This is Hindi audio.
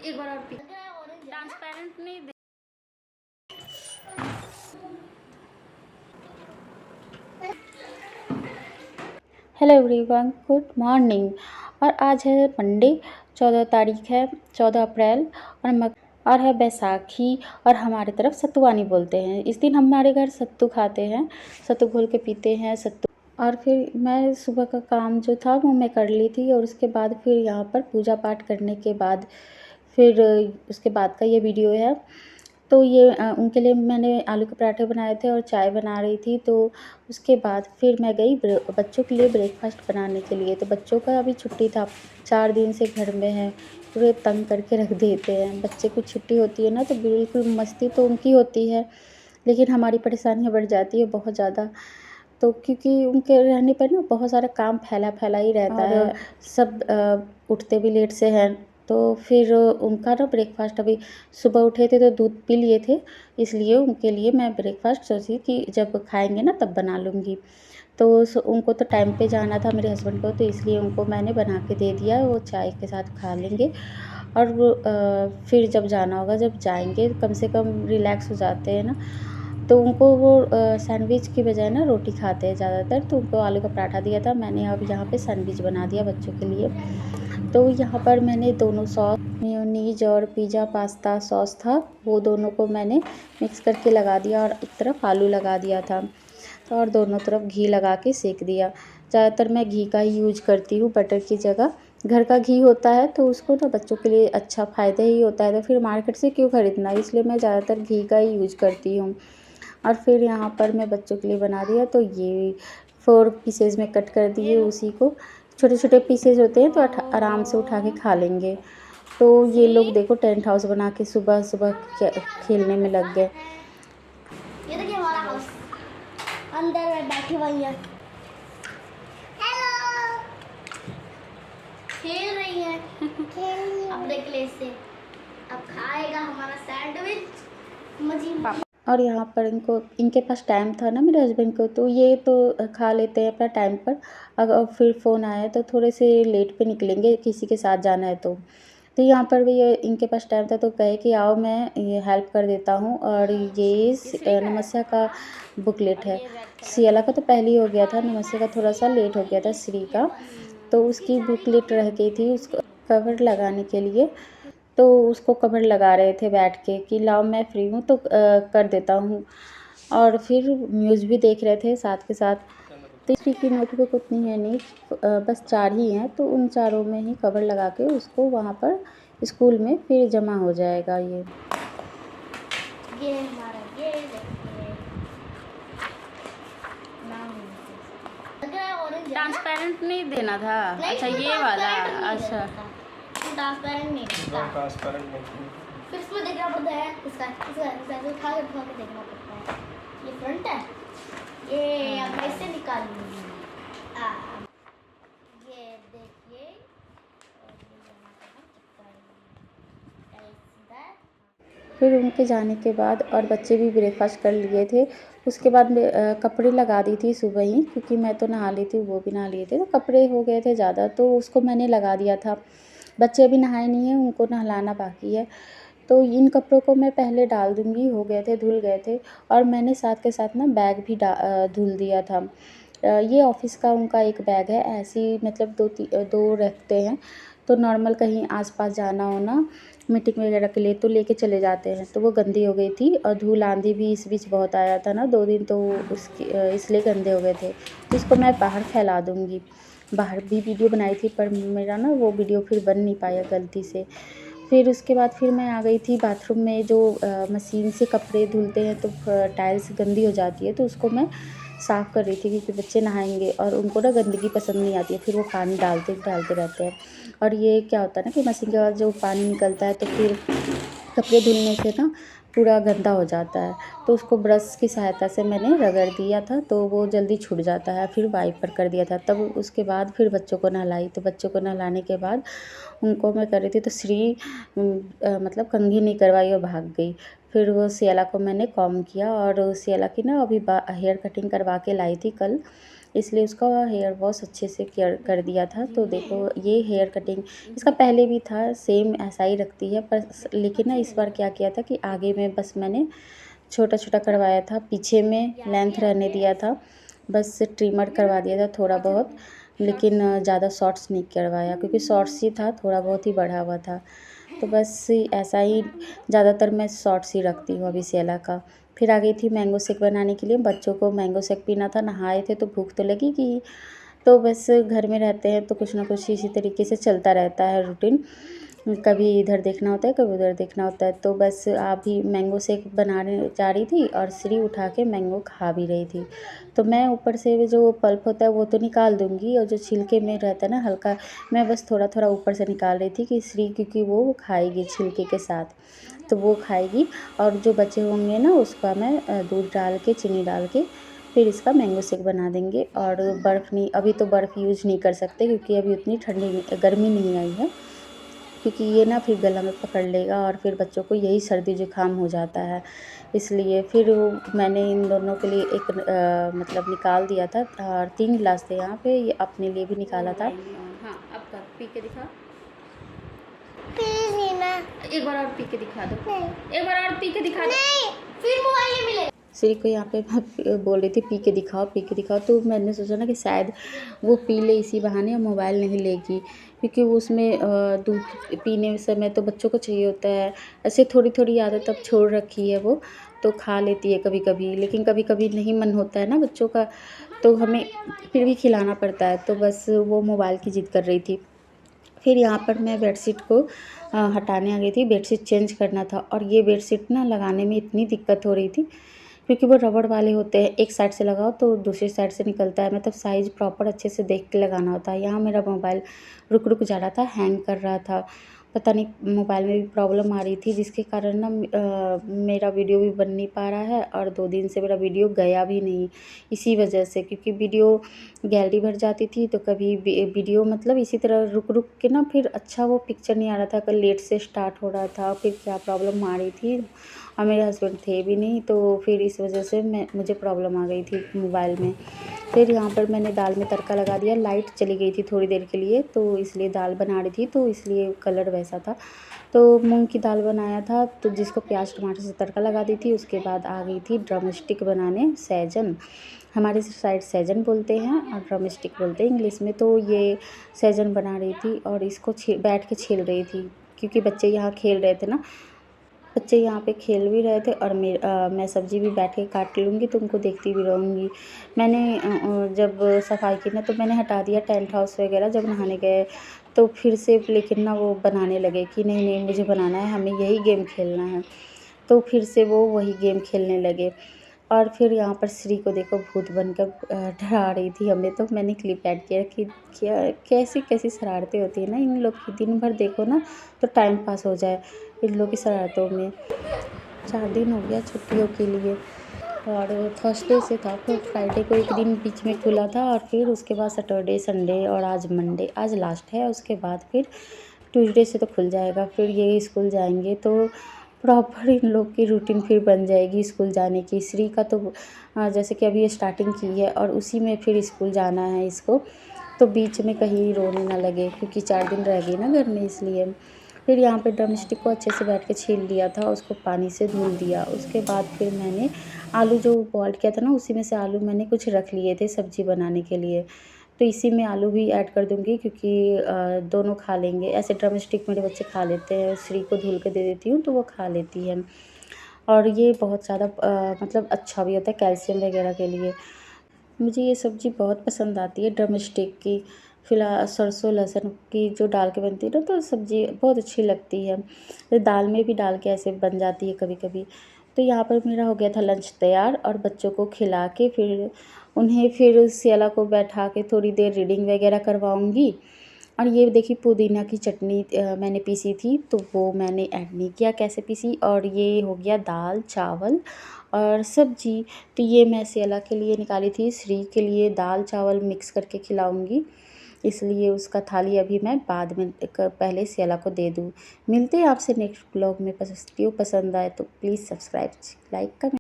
एक बार और पी। ट्रांसपेरेंट नहीं दे। Hello everyone, good morning. और आज है मंडे, 14 तारीख है, 14 अप्रैल। और है बैसाखी। और हमारे तरफ सत्तुवानी बोलते हैं। इस दिन हमारे घर सत्तू खाते हैं, सत्तू घोल के पीते हैं सत्तू। और फिर मैं सुबह का काम जो था वो मैं कर ली थी। और उसके बाद फिर यहाँ पर पूजा पाठ करने के बाद फिर उसके बाद का ये वीडियो है। तो ये उनके लिए मैंने आलू के पराठे बनाए थे और चाय बना रही थी। तो उसके बाद फिर मैं गई बच्चों के लिए ब्रेकफास्ट बनाने के लिए। तो बच्चों का अभी छुट्टी था, 4 दिन से घर में है, पूरे तंग करके रख देते हैं। बच्चे को छुट्टी होती है ना तो बिल्कुल मस्ती तो उनकी होती है, लेकिन हमारी परेशानियाँ बढ़ जाती है बहुत ज़्यादा। तो क्योंकि उनके रहने पर ना बहुत सारा काम फैला ही रहता है। सब उठते भी लेट से हैं। तो फिर उनका ना ब्रेकफास्ट अभी सुबह उठे थे तो दूध पी लिए थे, इसलिए उनके लिए मैं ब्रेकफास्ट सोची कि जब खाएंगे ना तब बना लूँगी। तो उनको तो टाइम पे जाना था मेरे हस्बैंड को, तो इसलिए उनको मैंने बना के दे दिया, वो चाय के साथ खा लेंगे। और वो फिर जब जाना होगा, जब जाएंगे कम से कम रिलैक्स हो जाते हैं ना। तो उनको वो सैंडविच की बजाय ना रोटी खाते हैं ज़्यादातर, तो उनको आलू का पराठा दिया था मैंने। अब यहाँ पे सैंडविच बना दिया बच्चों के लिए। तो यहाँ पर मैंने दोनों सॉस, मेयोनीज और पिज़्ज़ा पास्ता सॉस था, वो दोनों को मैंने मिक्स करके लगा दिया और एक तरफ आलू लगा दिया था। तो और दोनों तरफ घी लगा के सेक दिया। ज़्यादातर मैं घी का ही यूज करती हूँ बटर की जगह। घर का घी होता है तो उसको ना बच्चों के लिए अच्छा फ़ायदा ही होता है, तो फिर मार्केट से क्यों ख़रीदना, इसलिए मैं ज़्यादातर घी का ही यूज करती हूँ। और फिर यहाँ पर मैं बच्चों के लिए बना दिया। तो ये 4 पीसेज में कट कर दिए, उसी को छोटे छोटे पीसेज होते हैं तो आराम से उठा के खा लेंगे। तो ये लोग देखो टेंट हाउस बना के सुबह सुबह खेलने में लग गए। ये देखिए हमारा हाउस, अंदर में बैठी हुई है, हेलो, खेल रही है अपने क्ले से। अब खाएगा हमारा सैंडविच मजी। और यहाँ पर इनके पास टाइम था ना मेरे हस्बैंड को, तो ये तो खा लेते हैं अपना टाइम पर। अगर फिर फ़ोन आया तो थोड़े से लेट पे निकलेंगे, किसी के साथ जाना है तो यहाँ पर भी ये इनके पास टाइम था तो कहे कि आओ मैं ये हेल्प कर देता हूँ। और ये नमस्या का बुकलेट है। सियाला का तो पहले ही हो गया था, नमस्या का थोड़ा सा लेट हो गया था, श्री का। तो उसकी बुकलेट रह गई थी, उसको कवर लगाने के लिए। तो उसको कवर लगा रहे थे बैठ के कि लाओ मैं फ्री हूँ तो कर देता हूँ। और फिर न्यूज़ भी देख रहे थे साथ के साथ। तो इसी की नोटबुक उतनी है नहीं, बस 4 ही हैं, तो उन चारों में ही कवर लगा के उसको वहाँ पर स्कूल में फिर जमा हो जाएगा ये हमारा ये देखिए ट्रांसपेरेंट नहीं देना था। अच्छा ये वाला, अच्छा ट्रांसपेरेंट नहीं था, फिर इसमें देखना पड़ता है, इसका उठा के देखना पड़ता है। ये फ्रंट है, ये अब मैं इससे निकालूंगी। ये देखिए, फिर उनके जाने के बाद और बच्चे भी ब्रेकफास्ट कर लिए थे। उसके बाद मैं कपड़े लगा दी थी सुबह ही, क्योंकि मैं तो नहा ली थी, वो भी नहा लिए थे, तो कपड़े हो गए थे ज़्यादा, तो उसको मैंने लगा दिया था। बच्चे अभी नहाए नहीं हैं, उनको नहलाना बाकी है। तो इन कपड़ों को मैं पहले डाल दूँगी, हो गए थे, धुल गए थे। और मैंने साथ के साथ ना बैग भी धुल दिया था। ये ऑफ़िस का उनका एक बैग है, ऐसे ही मतलब 2 रखते हैं। तो नॉर्मल कहीं आस-पास जाना हो ना, मीटिंग वगैरह के लिए, तो लेके चले जाते हैं। तो वो गंदी हो गई थी और धूल आंधी भी इस बीच बहुत आया था ना 2 दिन, तो इसलिए गंदे हो गए थे। तो इसको मैं बाहर फैला दूँगी। बाहर भी वीडियो बनाई थी पर मेरा ना वो वीडियो फिर बन नहीं पाया गलती से। फिर उसके बाद फिर मैं आ गई थी बाथरूम में, जो मशीन से कपड़े धुलते हैं तो टाइल्स गंदी हो जाती है, तो उसको मैं साफ़ कर रही थी, क्योंकि बच्चे नहाएंगे और उनको ना गंदगी पसंद नहीं आती है, फिर वो पानी डालते डालते रहते हैं। और ये क्या होता है ना कि मशीन के बाद जो पानी निकलता है तो फिर कपड़े धुलने से ना पूरा गंदा हो जाता है। तो उसको ब्रश की सहायता से मैंने रगड़ दिया था, तो वो जल्दी छूट जाता है। फिर वाइपर कर दिया था, तब उसके बाद फिर बच्चों को नहलाई। तो बच्चों को नहलाने के बाद उनको मैं कर रही थी, तो श्री मतलब कंघी नहीं करवाई और भाग गई। फिर वो सियाला को मैंने कॉम किया, और सियाला की ना अभी हेयर कटिंग करवा के लाई थी कल। इसलिए उसका हेयर वॉश अच्छे से केयर कर दिया था। तो देखो ये हेयर कटिंग इसका पहले भी था, सेम ऐसा ही रखती है, पर लेकिन ना इस बार क्या किया था कि आगे में बस मैंने छोटा छोटा करवाया था, पीछे में लेंथ रहने दिया था, बस ट्रिमर करवा दिया था थोड़ा बहुत, लेकिन ज़्यादा शॉर्ट्स नहीं करवाया क्योंकि शॉर्ट्स ही था, थोड़ा बहुत ही बढ़ा हुआ था। तो बस ऐसा ही ज़्यादातर मैं शॉर्ट्स ही रखती हूँ अभी सियाला का। फिर आ गई थी मैंगो शेक बनाने के लिए, बच्चों को मैंगो शेक पीना था, नहाए थे तो भूख तो लगेगी। तो बस घर में रहते हैं तो कुछ ना कुछ इसी तरीके से चलता रहता है रूटीन, कभी इधर देखना होता है कभी उधर देखना होता है। तो बस अभी मैंगो शेक बनाने जा रही थी और श्री उठा के मैंगो खा भी रही थी। तो मैं ऊपर से जो पल्प होता है वो तो निकाल दूँगी, और जो छिलके में रहता है ना हल्का, मैं बस थोड़ा थोड़ा ऊपर से निकाल रही थी कि श्री, क्योंकि वो खाएगी छिलके के साथ, तो वो खाएगी। और जो बचे होंगे ना उसका मैं दूध डाल के चीनी डाल के फिर इसका मैंगो शेक बना देंगे। और बर्फ़ नहीं, अभी तो बर्फ़ यूज़ नहीं कर सकते क्योंकि अभी उतनी गर्मी नहीं आई है, क्योंकि ये ना फिर गला में पकड़ लेगा और फिर बच्चों को यही सर्दी जुकाम हो जाता है। इसलिए फिर मैंने इन दोनों के लिए एक मतलब निकाल दिया था, और 3 गिलास थे यहाँ पे, ये अपने लिए भी निकाला था। हाँ, अब कर पी के दिखा, प्लीज नीना, एक बार और पी के दिखा दो, नहीं एक बार और पी के दिखा दो। नहीं, फिर मोबाइल मिले। श्री को यहाँ पे मैं बोल रही थी पी के दिखाओ पी के दिखाओ, तो मैंने सोचा ना कि शायद वो पी ले इसी बहाने और मोबाइल नहीं लेगी, क्योंकि वो उसमें दूध पीने समय तो बच्चों को चाहिए होता है। ऐसे थोड़ी थोड़ी आदत अब छोड़ रखी है वो, तो खा लेती है कभी कभी, लेकिन कभी कभी नहीं मन होता है ना बच्चों का, तो हमें फिर भी खिलाना पड़ता है। तो बस वो मोबाइल की ज़िद कर रही थी। फिर यहाँ पर मैं बेडशीट को हटाने आ गई थी, बेडशीट चेंज करना था, और ये बेडशीट ना लगाने में इतनी दिक्कत हो रही थी क्योंकि वो रबड़ वाले होते हैं, एक साइड से लगाओ तो दूसरी साइड से निकलता है, मतलब साइज़ प्रॉपर अच्छे से देख के लगाना होता है। यहाँ मेरा मोबाइल रुक रुक जा रहा था, हैंग कर रहा था, पता नहीं मोबाइल में भी प्रॉब्लम आ रही थी, जिसके कारण ना मेरा वीडियो भी बन नहीं पा रहा है, और 2 दिन से मेरा वीडियो गया भी नहीं इसी वजह से, क्योंकि वीडियो गैलरी भर जाती थी तो कभी वीडियो मतलब इसी तरह रुक रुक के ना फिर अच्छा वो पिक्चर नहीं आ रहा था, कल लेट से स्टार्ट हो रहा था, फिर क्या प्रॉब्लम आ रही थी, और मेरे हस्बैंड थे भी नहीं, तो फिर इस वजह से मुझे प्रॉब्लम आ गई थी मोबाइल में। फिर यहाँ पर मैंने दाल में तड़का लगा दिया, लाइट चली गई थी थोड़ी देर के लिए, तो इसलिए दाल बना रही थी तो इसलिए कलर वैसा था। तो मूंग की दाल बनाया था, तो जिसको प्याज टमाटर से तड़का लगा दी थी, उसके बाद आ गई थी ड्रम स्टिक बनाने, सैजन, हमारे साइड सैजन बोलते हैं और ड्रम स्टिक बोलते हैं इंग्लिश में। तो ये सैजन बना रही थी और इसको बैठ के छील रही थी, क्योंकि बच्चे यहाँ खेल रहे थे ना, बच्चे यहाँ पे खेल भी रहे थे, और मैं सब्ज़ी भी बैठ के काट लूँगी तो उनको देखती भी रहूँगी। मैंने जब सफाई की ना तो मैंने हटा दिया टेंट हाउस वगैरह, जब नहाने गए तो फिर से लेकिन ना वो बनाने लगे कि नहीं नहीं मुझे बनाना है, हमें यही गेम खेलना है, तो फिर से वो वही गेम खेलने लगे। और फिर यहाँ पर श्री को देखो भूत बनकर डरा रही थी हमें, तो मैंने क्लिप ऐड किया कि क्या कैसी कैसी शरारतें होती है ना इन लोग की, दिन भर देखो ना तो टाइम पास हो जाए इन लोग की शरारतों में। 4 दिन हो गया छुट्टियों के लिए, और थर्सडे से था, फिर फ्राइडे को एक दिन बीच में खुला था, और फिर उसके बाद सैटरडे संडे और आज मंडे, आज लास्ट है, उसके बाद फिर ट्यूसडे से तो खुल जाएगा, फिर ये स्कूल जाएंगे तो प्रॉपर इन लोग की रूटीन फिर बन जाएगी स्कूल जाने की। श्री का तो जैसे कि अभी ये स्टार्टिंग की है और उसी में फिर स्कूल जाना है इसको, तो बीच में कहीं रोने ना लगे, क्योंकि 4 दिन रह गई ना घर में इसलिए। फिर यहाँ पे ड्रम स्टिक को अच्छे से बैठ के छील लिया था, उसको पानी से धुल दिया, उसके बाद फिर मैंने आलू जो बॉयल किया था ना उसी में से आलू मैंने कुछ रख लिए थे सब्ज़ी बनाने के लिए, तो इसी में आलू भी ऐड कर दूँगी, क्योंकि दोनों खा लेंगे। ऐसे ड्रम स्टिक मेरे बच्चे खा लेते हैं, श्री को धुल के दे देती हूँ तो वो खा लेती है, और ये बहुत ज़्यादा मतलब अच्छा भी होता है कैल्शियम वगैरह के लिए। मुझे ये सब्ज़ी बहुत पसंद आती है ड्रम स्टिक की, फिलहाल सरसों लहसुन की जो डाल के बनती है ना, तो सब्ज़ी बहुत अच्छी लगती है, तो दाल में भी डाल के ऐसे बन जाती है कभी कभी। तो यहाँ पर मेरा हो गया था लंच तैयार, और बच्चों को खिला के फिर उन्हें फिर सियाला को बैठा के थोड़ी देर रीडिंग वगैरह करवाऊँगी। और ये देखिए पुदीना की चटनी मैंने पीसी थी, तो वो मैंने ऐड नहीं किया कैसे पीसी, और ये हो गया दाल चावल और सब्जी। तो ये मैं सियाला के लिए निकाली थी, श्री के लिए दाल चावल मिक्स करके खिलाऊंगी, इसलिए उसका थाली अभी मैं बाद में पहले सियाला को दे दूँ। मिलते हैं आपसे नेक्स्ट ब्लॉग में, पसंद आए तो प्लीज़ सब्सक्राइब, लाइक, कमेंट।